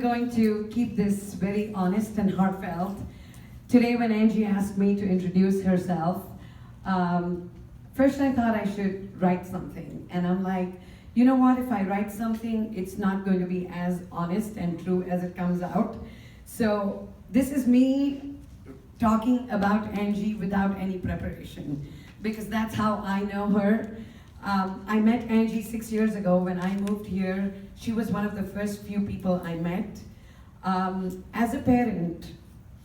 going to keep this very honest and heartfelt. Today when Angie asked me to introduce herself, first I thought I should write something. And I'm like, you know what, if I write something, it's not going to be as honest and true as it comes out. So this is me talking about Angie without any preparation, because that's how I know her. I met Angie 6 years ago when I moved here. She was one of the first few people I met. As a parent,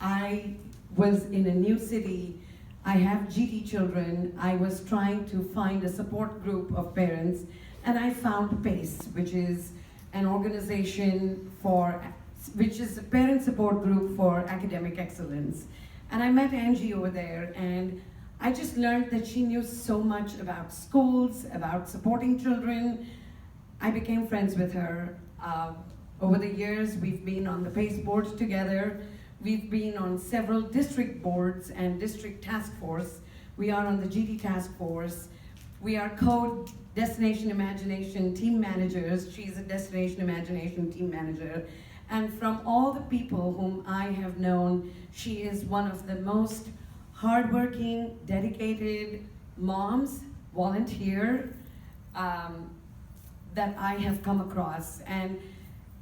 I was in a new city. I have GT children. I was trying to find a support group of parents, and I found PACE, which is an organization which is a parent support group for academic excellence. And I met Angie over there, and I just learned that she knew so much about schools, about supporting children. I became friends with her. Over the years, we've been on the PACE board together. We've been on several district boards and district task force. We are on the GT task force. We are Destination Imagination team managers. She's a Destination Imagination team manager. And from all the people whom I have known, she is one of the most hardworking, dedicated moms, volunteer, that I have come across. And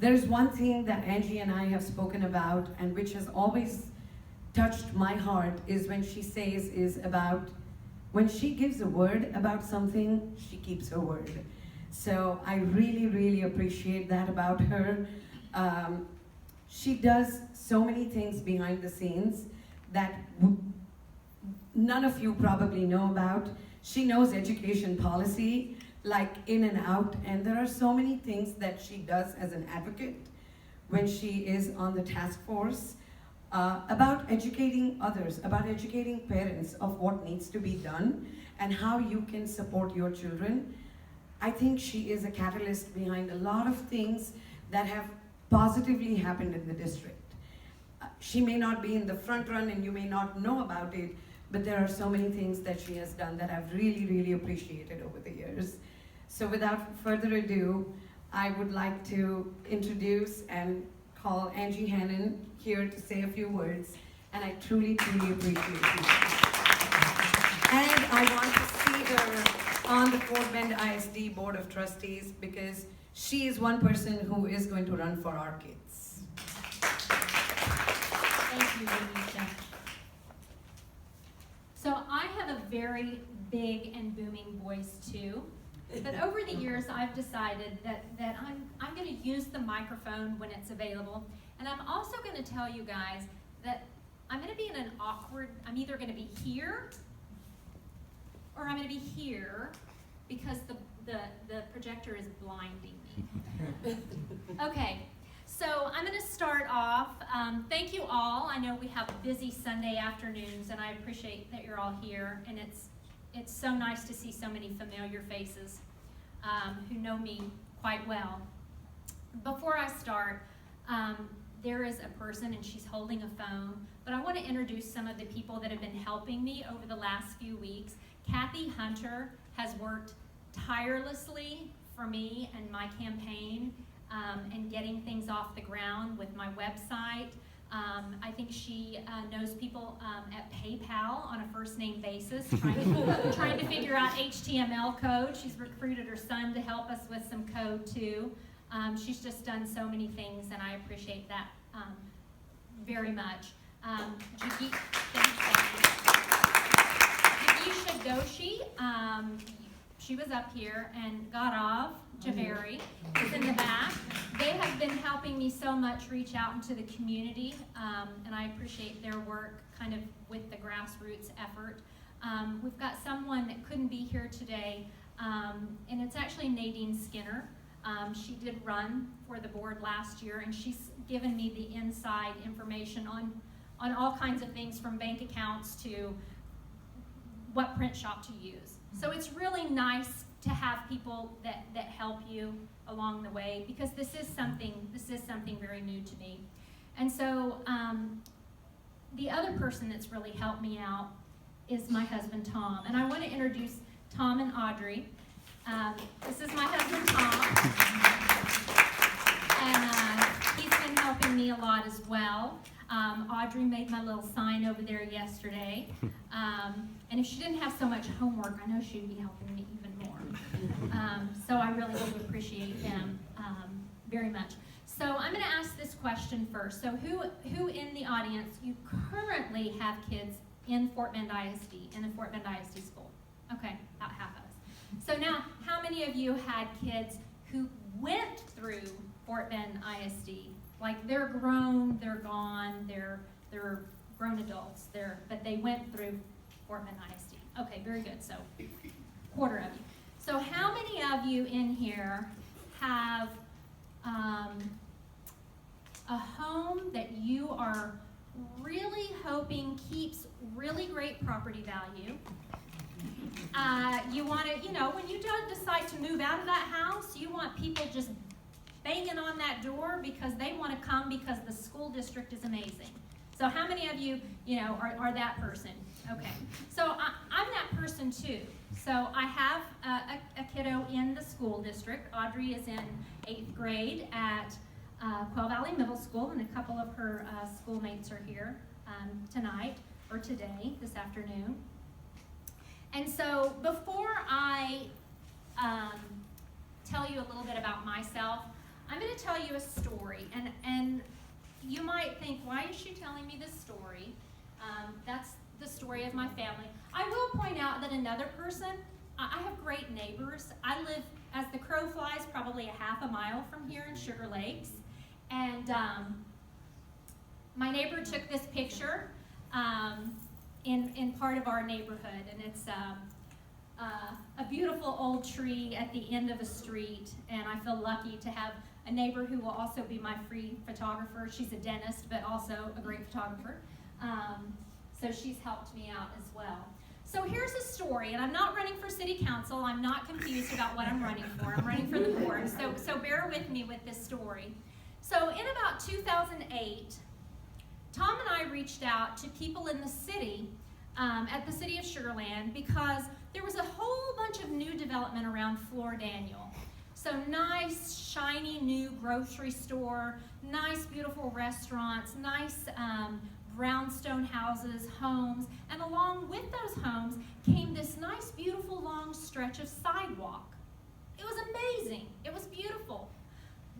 there's one thing that Angie and I have spoken about, and which has always touched my heart, is when she when she gives a word about something, she keeps her word. So I really, really appreciate that about her. She does so many things behind the scenes that none of you probably know about. She knows education policy, like in and out, and there are so many things that she does as an advocate when she is on the task force about educating others, about educating parents of what needs to be done and how you can support your children. I think she is a catalyst behind a lot of things that have positively happened in the district. She may not be in the front run and you may not know about it, but there are so many things that she has done that I've really, really appreciated over the years. So without further ado, I would like to introduce and call Angie Hanan here to say a few words, and I truly, truly appreciate you. And I want to see her on the Fort Bend ISD Board of Trustees, because she is one person who is going to run for our kids. Thank you, Renisha. So I have a very big and booming voice too, but over the years I've decided that I'm going to use the microphone when it's available, and I'm also going to tell you guys that I'm going to be in an I'm either going to be here or I'm going to be here because the projector is blinding me. Okay. So I'm going to start off. Thank you all. I know we have busy Sunday afternoons, and I appreciate that you're all here. And it's so nice to see so many familiar faces who know me quite well. Before I start, there is a person, and she's holding a phone. But I want to introduce some of the people that have been helping me over the last few weeks. Kathy Hunter has worked tirelessly for me and my campaign. And getting things off the ground with my website. I think she knows people at PayPal on a first name basis, trying to figure out HTML code. She's recruited her son to help us with some code too. She's just done so many things, and I appreciate that very much. Jigisha Doshi, she was up here, and Gaurav Javeri is in the back. They have been helping me so much reach out into the community, and I appreciate their work kind of with the grassroots effort. We've got someone that couldn't be here today, and it's actually Nadine Skinner. She did run for the board last year, and she's given me the inside information on all kinds of things, from bank accounts to what print shop to use. So it's really nice to have people that help you along the way, because this is something very new to me. And so the other person that's really helped me out is my husband Tom, and I want to introduce Tom and Audrey. This is my husband Tom, and he's been helping a lot as well. Audrey made my little sign over there yesterday. And if she didn't have so much homework, I know she'd be helping me even more. So I really do appreciate them very much. So I'm going to ask this question first. So who in the audience, you currently have kids in Fort Bend ISD, in the Fort Bend ISD school? Okay, about half of us. So now, how many of you had kids who went through Fort Bend ISD? Like they're grown, they're gone, they're grown adults, but they went through Fort Bend ISD. Okay, very good. So quarter of you. So how many of you in here have a home that you are really hoping keeps really great property value? You want to, when you don't decide to move out of that house, you want people just banging on that door because they want to come because the school district is amazing. So how many of you, are that person? Okay. So I'm that person too. So I have a kiddo in the school district. Audrey is in 8th grade at Quail Valley Middle School, and a couple of her schoolmates are here tonight, or today, this afternoon. And so before I tell you a little bit about myself, I'm going to tell you a story. And you might think, why is she telling me this story? That's the story of my family. I will point out that another person, I have great neighbors. I live, as the crow flies, probably a half a mile from here in Sugar Lakes. And my neighbor took this picture in part of our neighborhood, and it's a beautiful old tree at the end of a street, and I feel lucky to have a neighbor who will also be my free photographer. She's a dentist, but also a great photographer. So she's helped me out as well. So here's a story, and I'm not running for city council. I'm not confused about what I'm running for. I'm running for the board, so bear with me with this story. So in about 2008, Tom and I reached out to people in the city, at the city of Sugar Land, because there was a whole bunch of new development around Floor Daniel. So nice, shiny new grocery store, nice, beautiful restaurants, nice brownstone houses, homes, and along with those homes came this nice, beautiful, long stretch of sidewalk. It was amazing. It was beautiful.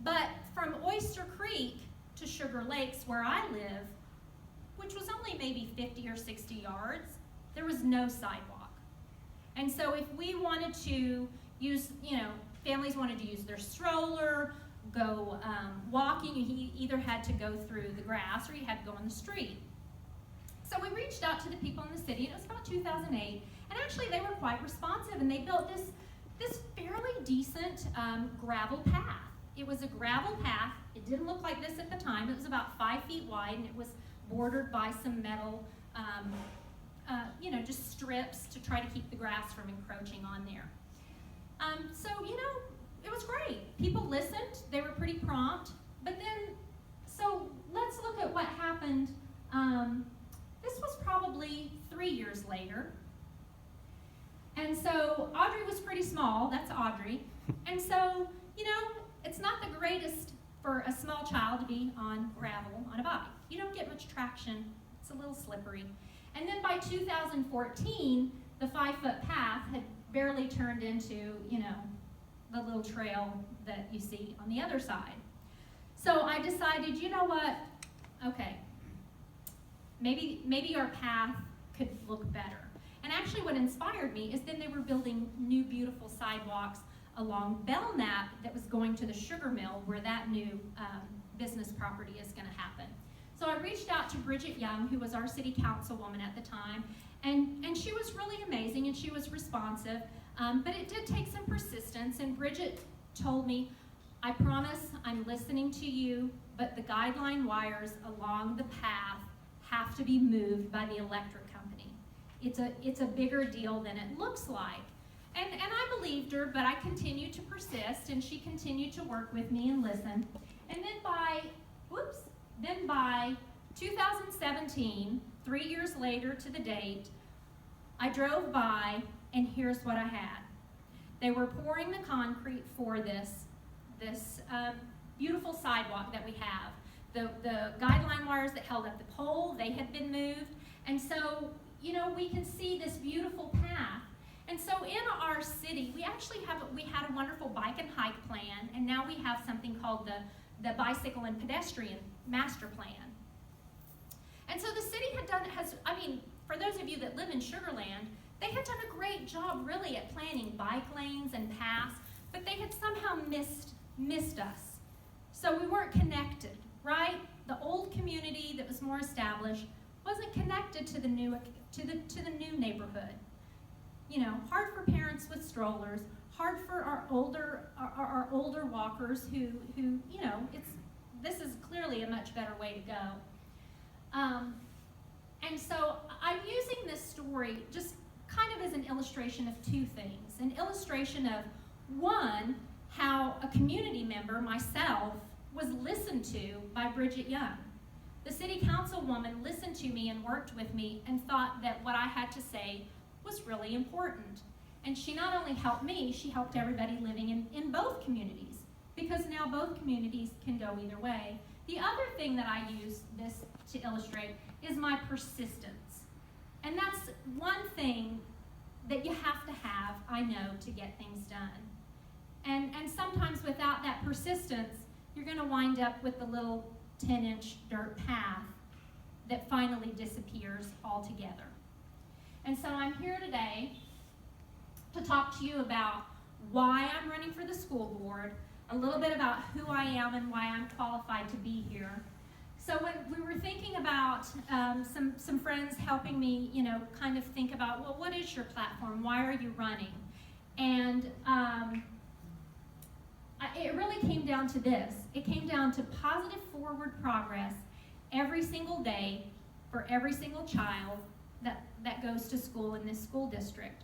But from Oyster Creek to Sugar Lakes, where I live, which was only maybe 50 or 60 yards, there was no sidewalk. And so if we wanted to use, families wanted to use their stroller, go walking, you either had to go through the grass or you had to go on the street. So we reached out to the people in the city, and it was about 2008, and actually they were quite responsive, and they built this fairly decent gravel path. It was a gravel path. It didn't look like this at the time. It was about 5 feet wide, and it was bordered by some metal, just strips to try to keep the grass from encroaching on there. It was great. People listened. They were pretty prompt. But then, so let's look at what happened. This was probably 3 years later. And so Audrey was pretty small. That's Audrey. And so, it's not the greatest for a small child to be on gravel on a bike. You don't get much traction. It's a little slippery. And then by 2014, the 5-foot path had barely turned into, the little trail that you see on the other side. So I decided, you know what? Okay, maybe our path could look better. And actually what inspired me is then they were building new beautiful sidewalks along Belknap that was going to the sugar mill where that new business property is going to happen. So I reached out to Bridget Young, who was our city councilwoman at the time, and she was really amazing and she was responsive, but it did take some persistence, and Bridget told me, I promise I'm listening to you, but the guideline wires along the path have to be moved by the electric company. It's a bigger deal than it looks like. And I believed her, but I continued to persist, and she continued to work with me and listen. And then by 2017, 3 years later to the date, I drove by, and here's what I had. They were pouring the concrete for this beautiful sidewalk that we have. the guideline wires that held up the pole, they had been moved. And so, you know, we can see this beautiful path. And so in our city, we had a wonderful bike and hike plan, and now we have something called the bicycle and pedestrian master plan. And so the city for those of you that live in Sugar Land, they had done a great job really at planning bike lanes and paths, but they had somehow missed us. So we weren't connected, right? The old community that was more established wasn't connected to the new neighborhood. You know, hard for parents with strollers, hard for our older walkers who you know, this is clearly a much better way to go. And so I'm using this story just kind of as an illustration of two things. An illustration of, one, how a community member, myself, was listened to by Bridget Young. The city councilwoman listened to me and worked with me and thought that what I had to say was really important. And she not only helped me, she helped everybody living in both communities, because now both communities can go either way. The other thing that I use this to illustrate is my persistence. And that's one thing that you have to have, I know, to get things done. And sometimes without that persistence, you're going to wind up with the little 10-inch dirt path that finally disappears altogether. And so I'm here today to talk to you about why I'm running for the school board, a little bit about who I am and why I'm qualified to be here. So when we were thinking about some friends helping me, you know, kind of think about, well, what is your platform? Why are you running? And it really came down to this. It came down to positive forward progress every single day for every single child that goes to school in this school district.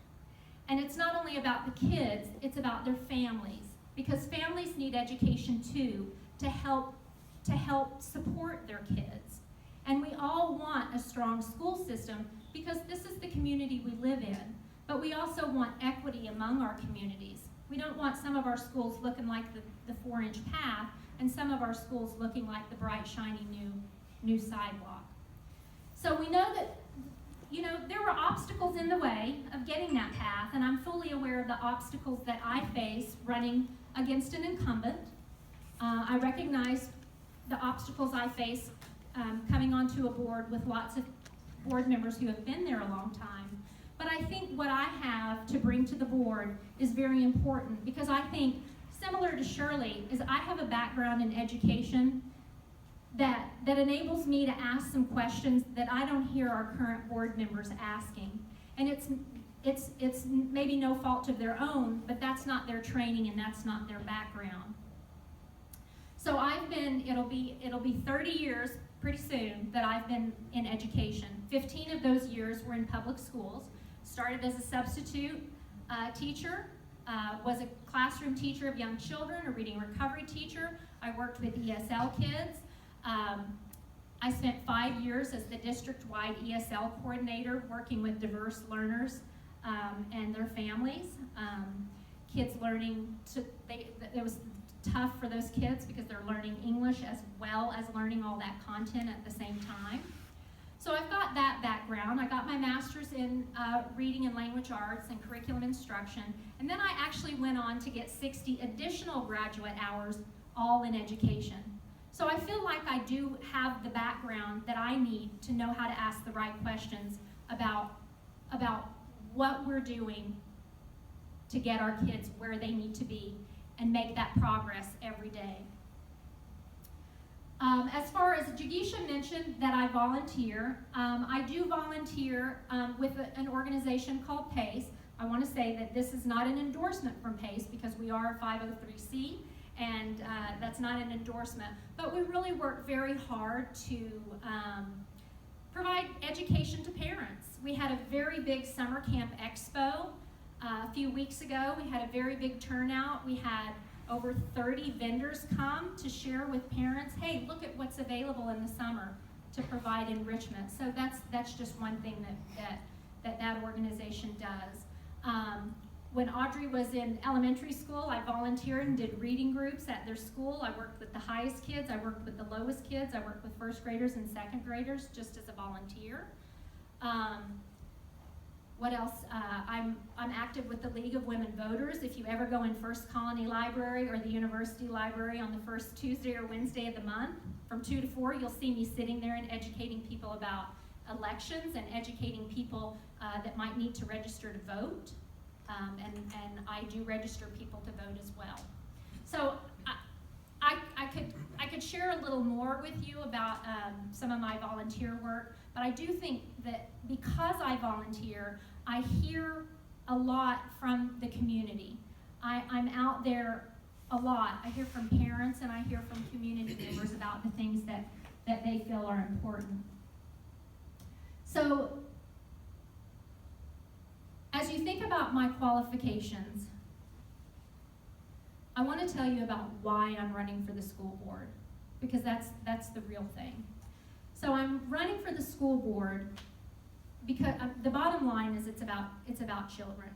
And it's not only about the kids, it's about their families, because families need education too to help support their kids. And we all want a strong school system because this is the community we live in, but we also want equity among our communities. We don't want some of our schools looking like the 4-inch path and some of our schools looking like the bright, shiny new sidewalk. So we know that, you know, there were obstacles in the way of getting that path, and I'm fully aware of the obstacles that I face running against an incumbent. I recognize the obstacles I face coming onto a board with lots of board members who have been there a long time. But I think what I have to bring to the board is very important, because I think, similar to Shirley, is I have a background in education that enables me to ask some questions that I don't hear our current board members asking. And it's maybe no fault of their own, but that's not their training and that's not their background. So it'll be 30 years pretty soon that I've been in education. 15 of those years were in public schools. Started as a substitute teacher, was a classroom teacher of young children, a reading recovery teacher. I worked with ESL kids. I spent 5 years as the district-wide ESL coordinator, working with diverse learners and their families. Kids learning, it was tough for those kids because they're learning English as well as learning all that content at the same time. So I've got that background. I got my master's in reading and language arts and curriculum instruction, and then I actually went on to get 60 additional graduate hours, all in education. So I feel like I do have the background that I need to know how to ask the right questions about what we're doing to get our kids where they need to be and make that progress every day. As far as Jigisha mentioned that I volunteer, I do volunteer with an organization called PACE. I want to say that this is not an endorsement from PACE because we are a 503c, and that's not an endorsement, but we really work very hard to provide education to parents. We had a very big summer camp expo a few weeks ago. We had a very big turnout. We had over 30 vendors come to share with parents, hey, look at what's available in the summer to provide enrichment. So that's just one thing that organization does. when Audrey was in elementary school, I volunteered and did reading groups at their school. I worked with the highest kids, I worked with the lowest kids, I worked with first graders and second graders just as a volunteer. What else? I'm active with the League of Women Voters. If you ever go in First Colony Library or the University Library on the first Tuesday or Wednesday of the month, from 2 to 4, you'll see me sitting there and educating people about elections and educating people that might need to register to vote. And I do register people to vote as well. So I could share a little more with you about some of my volunteer work, but I do think that because I volunteer, I hear a lot from the community. I'm out there a lot. I hear from parents and I hear from community members about the things that they feel are important. So, as you think about my qualifications, I want to tell you about why I'm running for the school board, because that's the real thing. So I'm running for the school board because the bottom line is it's about children.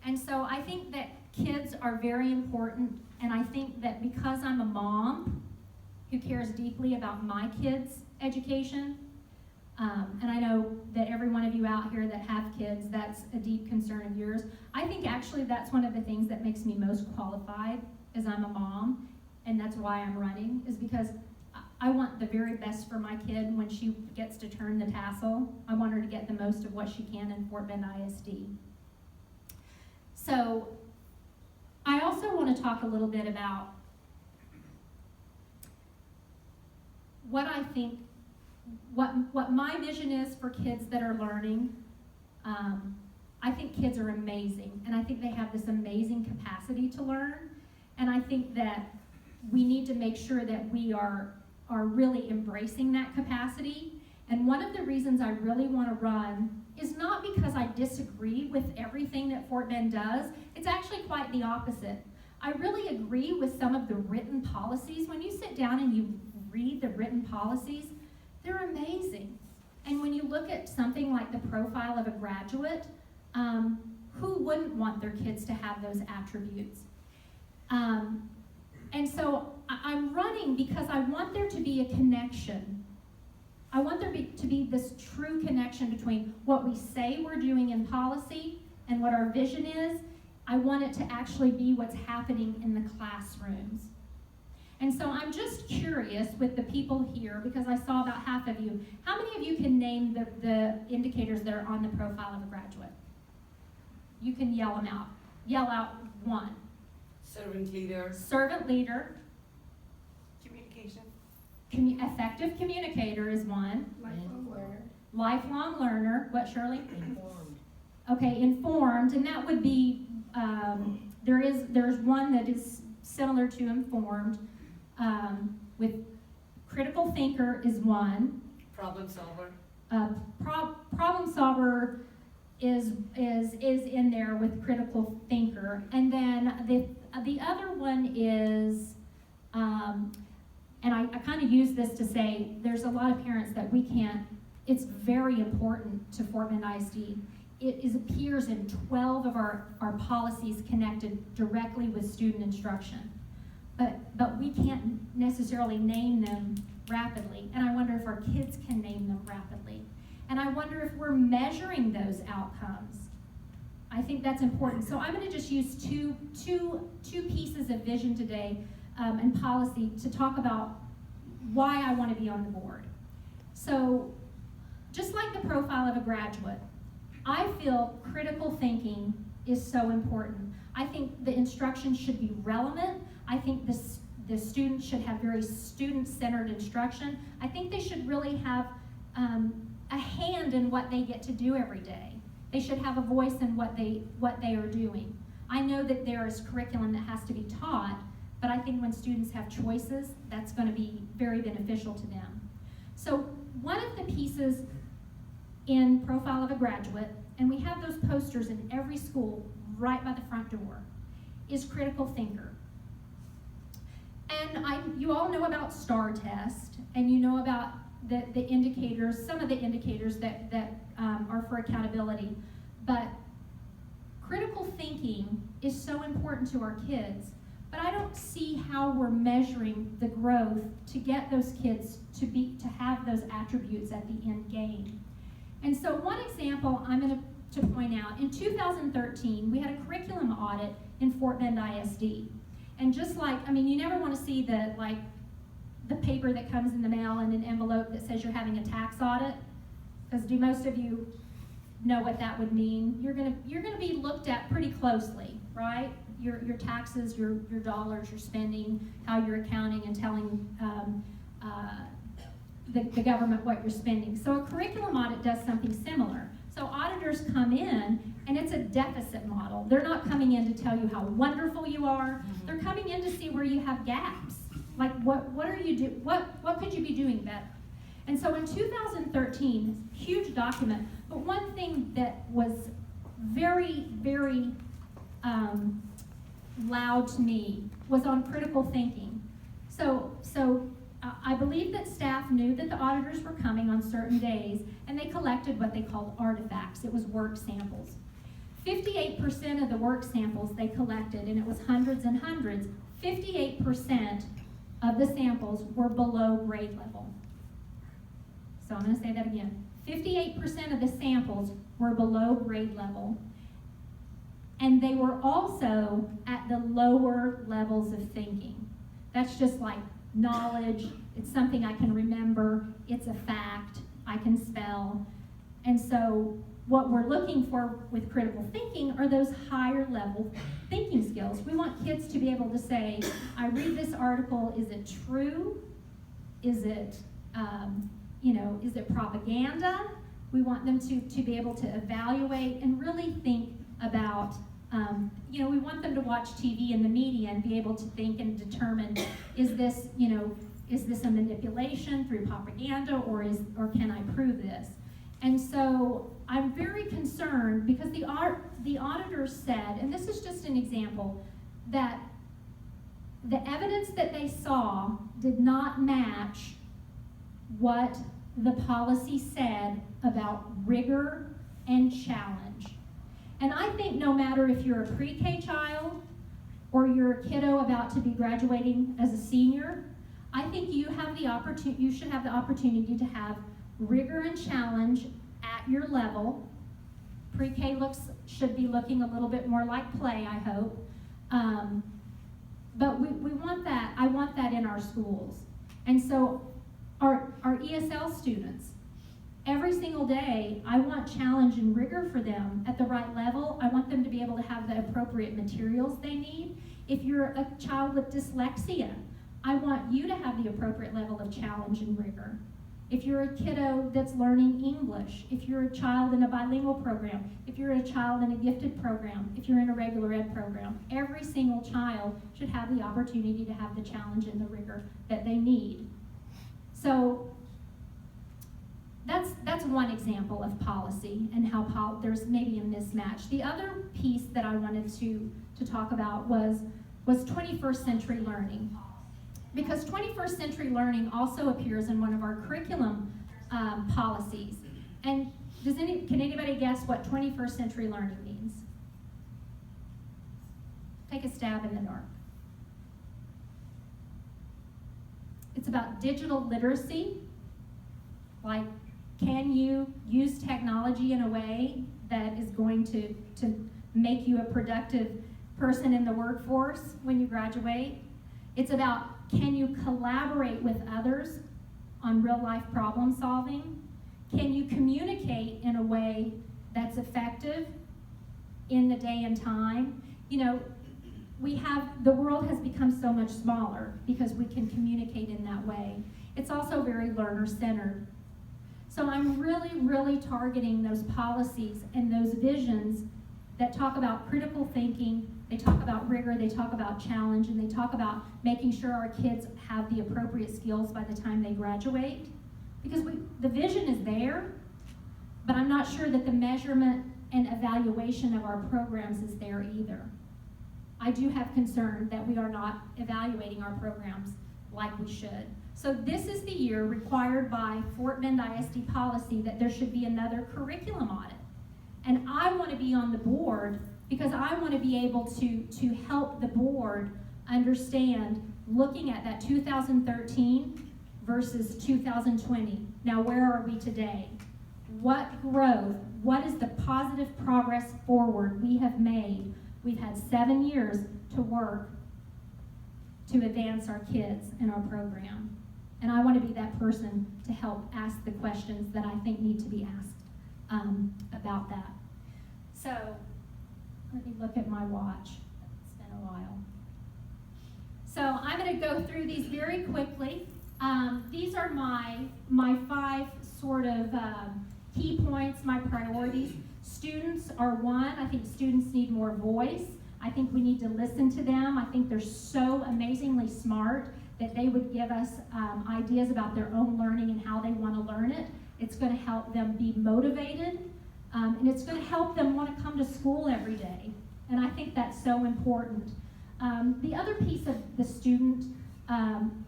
And so I think that kids are very important, and I think that because I'm a mom who cares deeply about my kids' education, and I know that every one of you out here that have kids, that's a deep concern of yours. I think actually that's one of the things that makes me most qualified, is I'm a mom, and that's why I'm running, is because I want the very best for my kid when she gets to turn the tassel. I want her to get the most of what she can in Fort Bend ISD. So I also want to talk a little bit about what I think, what my vision is for kids that are learning. I think kids are amazing, and I think they have this amazing capacity to learn, and I think that we need to make sure that we are really embracing that capacity. And one of the reasons I really want to run is not because I disagree with everything that Fort Bend does. It's actually quite the opposite. I really agree with some of the written policies. When you sit down and you read the written policies, they're amazing. And when you look at something like the profile of a graduate, who wouldn't want their kids to have those attributes? And so I'm running because I want there to be a connection. I want there to be this true connection between what we say we're doing in policy and what our vision is. I want it to actually be what's happening in the classrooms. And so I'm just curious with the people here, because I saw about half of you. How many of you can name the indicators that are on the profile of a graduate? You can yell them out. Yell out one. Servant leader. Servant leader. Communication. Effective communicator is one. Lifelong learner. Lifelong learner. What, Shirley? Informed. Okay, informed, and that would be, there's one that is similar to informed, with critical thinker is one. Problem solver. Problem solver is in there with critical thinker, and then the other one is, and I kind of use this to say there's a lot of parents that we can't. It's very important to Fort Bend ISD. It appears in 12 of our policies connected directly with student instruction. But we can't necessarily name them rapidly. And I wonder if our kids can name them rapidly. And I wonder if we're measuring those outcomes. I think that's important. So I'm going to just use two pieces of vision today and policy to talk about why I want to be on the board. So just like the profile of a graduate, I feel critical thinking is so important. I think the instruction should be relevant. I think the students should have very student-centered instruction. I think they should really have a hand in what they get to do every day. They should have a voice in what they are doing. I know that there is curriculum that has to be taught, but I think when students have choices, that's going to be very beneficial to them. So one of the pieces in Profile of a Graduate, and we have those posters in every school right by the front door, is critical thinker. And you all know about STAR test, and you know about the indicators, some of the indicators that are for accountability. But critical thinking is so important to our kids, but I don't see how we're measuring the growth to get those kids to have those attributes at the end game. And so one example I'm going to point out, in 2013, we had a curriculum audit in Fort Bend ISD. And just like, I mean, you never want to see the paper that comes in the mail in an envelope that says you're having a tax audit, because do most of you know what that would mean? You're gonna be looked at pretty closely, right? Your taxes, your dollars, your spending, how you're accounting and telling the government what you're spending. So a curriculum audit does something similar. So auditors come in, and it's a deficit model. They're not coming in to tell you how wonderful you are. They're coming in to see where you have gaps. Like what are you what could you be doing better? And so in 2013, huge document, but one thing that was very, very loud to me was on critical thinking. So I believe that staff knew that the auditors were coming on certain days, and they collected what they called artifacts. It was work samples. 58% of the work samples they collected, and it was hundreds and hundreds, 58% of the samples were below grade level. So I'm going to say that again. 58% of the samples were below grade level, and they were also at the lower levels of thinking. That's just like knowledge, it's something I can remember, it's a fact, I can spell. And so what we're looking for with critical thinking are those higher level thinking skills. We want kids to be able to say, I read this article, is it true? Is it, is it propaganda? We want them to be able to evaluate and really think about, we want them to watch TV and the media and be able to think and determine, is this a manipulation through propaganda, or can I prove this? And so I'm very concerned because the auditors said, and this is just an example, that the evidence that they saw did not match what the policy said about rigor and challenge. And I think no matter if you're a pre-K child or you're a kiddo about to be graduating as a senior, I think you should have the opportunity to have rigor and challenge at your level. Pre-K should be looking a little bit more like play, I hope. But we want that. I want that in our schools. And so our ESL students, every single day, I want challenge and rigor for them at the right level. I want them to be able to have the appropriate materials they need. If you're a child with dyslexia, I want you to have the appropriate level of challenge and rigor. If you're a kiddo that's learning English, if you're a child in a bilingual program, if you're a child in a gifted program, if you're in a regular ed program, every single child should have the opportunity to have the challenge and the rigor that they need. So that's one example of policy and how there's maybe a mismatch. The other piece that I wanted to talk about was 21st century learning. Because 21st century learning also appears in one of our curriculum policies. And can anybody guess what 21st century learning means? Take a stab in the dark. It's about digital literacy. Like, can you use technology in a way that is going to make you a productive person in the workforce when you graduate? It's about, can you collaborate with others on real life problem solving? Can you communicate in a way that's effective in the day and time? The world has become so much smaller because we can communicate in that way. It's also very learner-centered. So I'm really, really targeting those policies and those visions that talk about critical thinking, they talk about rigor, they talk about challenge, and they talk about making sure our kids have the appropriate skills by the time they graduate. Because the vision is there, but I'm not sure that the measurement and evaluation of our programs is there either. I do have concern that we are not evaluating our programs like we should. So this is the year required by Fort Bend ISD policy that there should be another curriculum audit. And I want to be on the board because I want to be able to help the board understand, looking at that 2013 versus 2020. Now, where are we today? What growth, what is the positive progress forward we have made? We've had 7 years to work to advance our kids and our program. And I want to be that person to help ask the questions that I think need to be asked about that. So, let me look at my watch. It's been a while. So I'm going to go through these very quickly. These are my 5 sort of key points, my priorities. Students are one. I think students need more voice. I think we need to listen to them. I think they're so amazingly smart that they would give us ideas about their own learning and how they want to learn it. It's going to help them be motivated, and it's going to help them want to come to school every day. And I think that's so important. The other piece of the student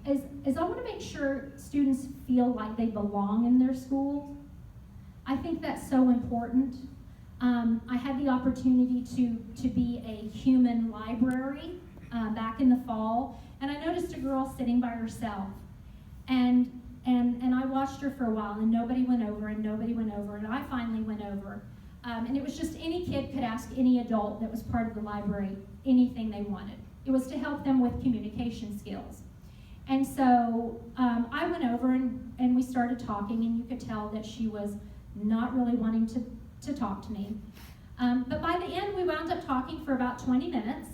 is I want to make sure students feel like they belong in their school. I think that's so important. I had the opportunity to be a human library back in the fall, and I noticed a girl sitting by herself. And I watched her for a while, and nobody went over, and I finally went over. And it was just any kid could ask any adult that was part of the library anything they wanted. It was to help them with communication skills. And so I went over and we started talking, and you could tell that she was not really wanting to talk to me. But by the end, we wound up talking for about 20 minutes.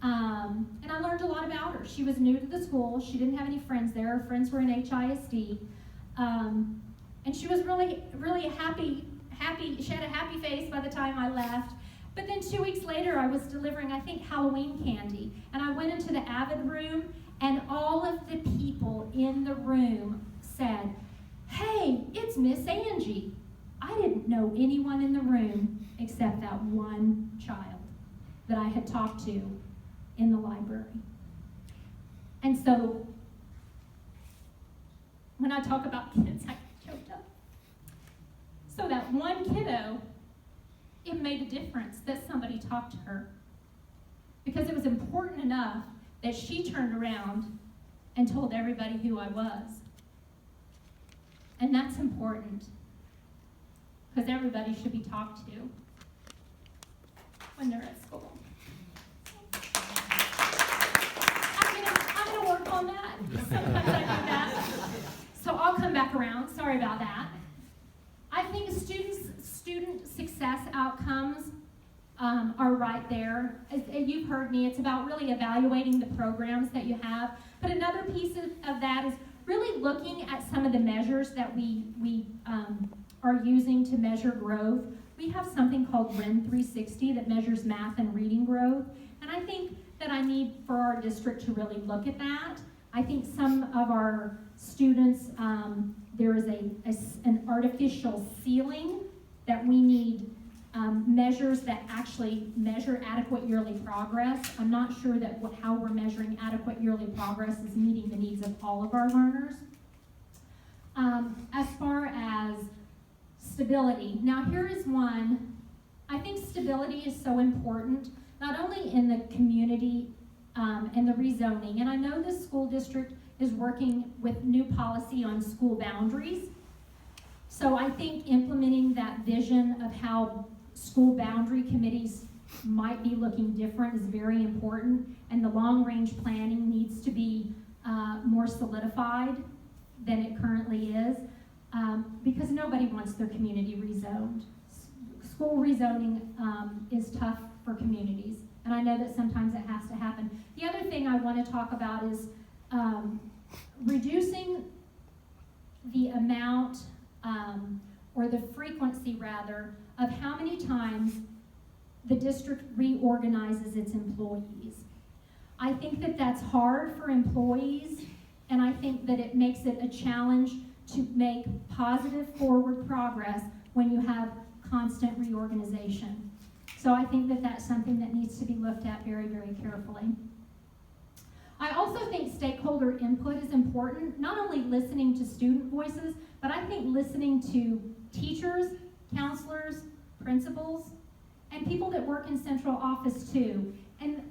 And I learned a lot about her. She was new to the school. She didn't have any friends there. Her friends were in FBISD. And she was really, really happy. She had a happy face by the time I left. But then 2 weeks later, I was delivering, I think, Halloween candy. And I went into the Avid room, and all of the people in the room said, "Hey, it's Miss Angie." I didn't know anyone in the room except that one child that I had talked to in the library. And so, when I talk about kids, I get choked up. So that one kiddo, it made a difference that somebody talked to her. Because it was important enough that she turned around and told everybody who I was. And that's important. Because everybody should be talked to when they're at school. I'm going to work on that. Sometimes I do that. So I'll come back around. Sorry about that. I think student success outcomes are right there. You've heard me. It's about really evaluating the programs that you have. But another piece of that is really looking at some of the measures that we are using to measure growth. We have something called REN 360 that measures math and reading growth. And I think that I need for our district to really look at that. I think some of our students, there is an artificial ceiling that we need measures that actually measure adequate yearly progress. I'm not sure that how we're measuring adequate yearly progress is meeting the needs of all of our learners. As far as stability, now here is one. I think stability is so important, not only in the community and the rezoning, and I know this school district is working with new policy on school boundaries. So I think implementing that vision of how school boundary committees might be looking different is very important, and the long-range planning needs to be more solidified than it currently is, because nobody wants their community rezoned. School rezoning is tough for communities, and I know that sometimes it has to happen. The other thing I want to talk about is reducing the amount, or the frequency rather, of how many times the district reorganizes its employees. I think that that's hard for employees, and I think that it makes it a challenge to make positive forward progress when you have constant reorganization. So I think that that's something that needs to be looked at very, very carefully. I also think stakeholder input is important, not only listening to student voices, but I think listening to teachers, counselors, principals, and people that work in central office too. And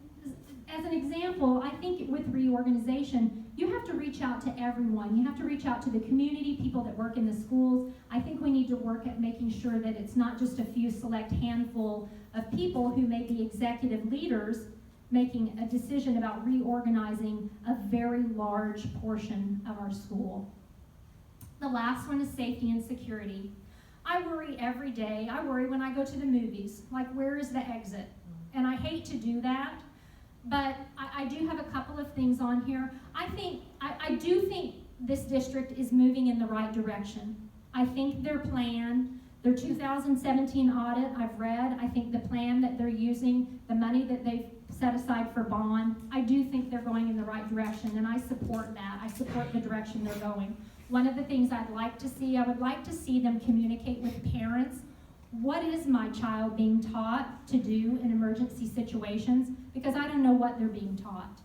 as an example, I think with reorganization, you have to reach out to everyone. You have to reach out to the community, people that work in the schools. I think we need to work at making sure that it's not just a few select handful of people who may be executive leaders making a decision about reorganizing a very large portion of our school. The last one is safety and security. I worry every day. I worry when I go to the movies, like where is the exit? And I hate to do that, but I do have a couple of things on here. I do think this district is moving in the right direction. I think their plan, their 2017 audit, I've read, I think the plan that they're using, the money that they've set aside for bond, I do think they're going in the right direction, and I support that. I support the direction they're going. One of the things I'd like to see, I would like to see them communicate with parents. What is my child being taught to do in emergency situations? Because I don't know what they're being taught.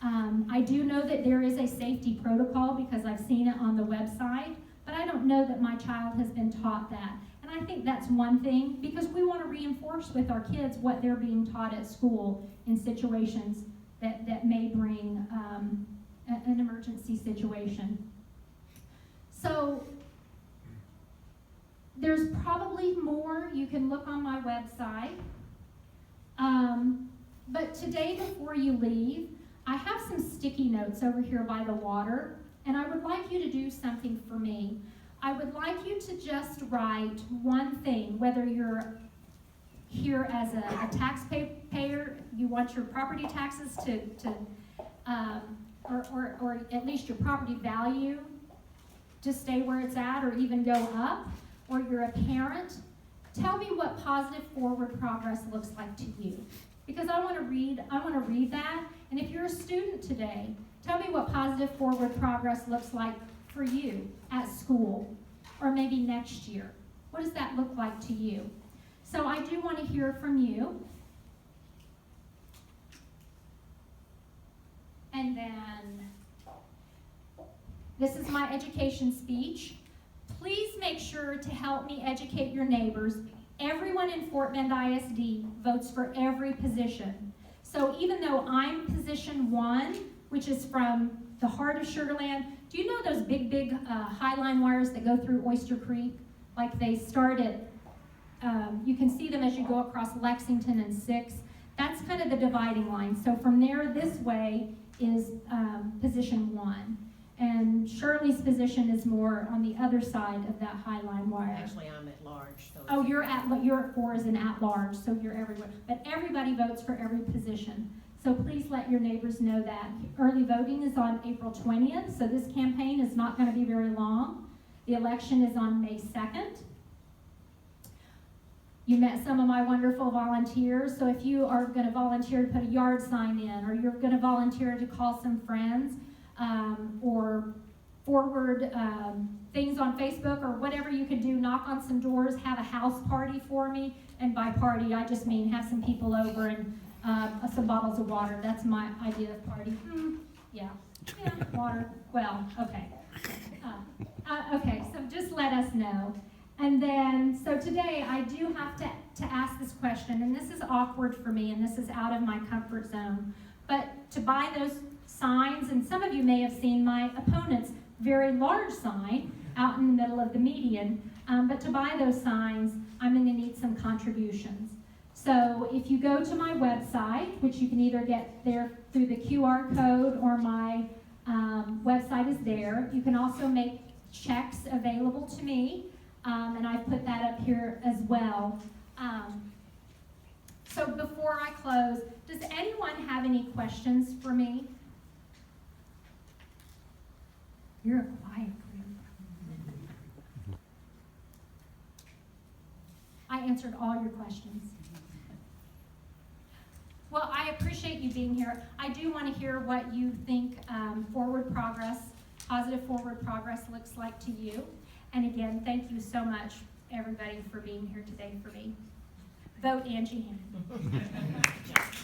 I do know that there is a safety protocol because I've seen it on the website, but I don't know that my child has been taught that. And I think that's one thing, because we want to reinforce with our kids what they're being taught at school in situations that may bring an emergency situation. So there's probably more. You can look on my website. But today, before you leave, I have some sticky notes over here by the water, and I would like you to do something for me. I would like you to just write one thing, whether you're here as a taxpayer, you want your property taxes or at least your property value to stay where it's at or even go up, or you're a parent. Tell me what positive forward progress looks like to you. Because I want to read that. And if you're a student today, tell me what positive forward progress looks like for you at school, or maybe next year. What does that look like to you? So I do want to hear from you. And then, this is my education speech. Please make sure to help me educate your neighbors. Everyone in Fort Bend ISD votes for every position. So even though I'm position 1, which is from the heart of Sugar Land, do you know those big highline wires that go through Oyster Creek? Like they start at, you can see them as you go across Lexington and 6. That's kind of the dividing line. So from there, this way is position 1. And Shirley's position is more on the other side of that highline wire. Actually, I'm at large. So Oh, you're at 4 as an at large, so you're everywhere. But everybody votes for every position. So please let your neighbors know that. Early voting is on April 20th, so this campaign is not going to be very long. The election is on May 2nd. You met some of my wonderful volunteers, so if you are going to volunteer to put a yard sign in, or you're going to volunteer to call some friends, or forward things on Facebook, or whatever you can do, knock on some doors, have a house party for me, and by party I just mean have some people over and some bottles of water. That's my idea of party. Yeah, water, well, okay. Okay, so just let us know. And then, so today I do have to ask this question, and this is awkward for me, and this is out of my comfort zone, but to buy those signs, and some of you may have seen my opponent's very large sign out in the middle of the median, but to buy those signs, I'm going to need some contributions. So if you go to my website, which you can either get there through the QR code or my website is there, you can also make checks available to me, and I've put that up here as well. So before I close, does anyone have any questions for me? You're a quiet group. I answered all your questions. Well, I appreciate you being here. I do want to hear what you think positive forward progress looks like to you. And again, thank you so much, everybody, for being here today for me. Vote Angie Hanan.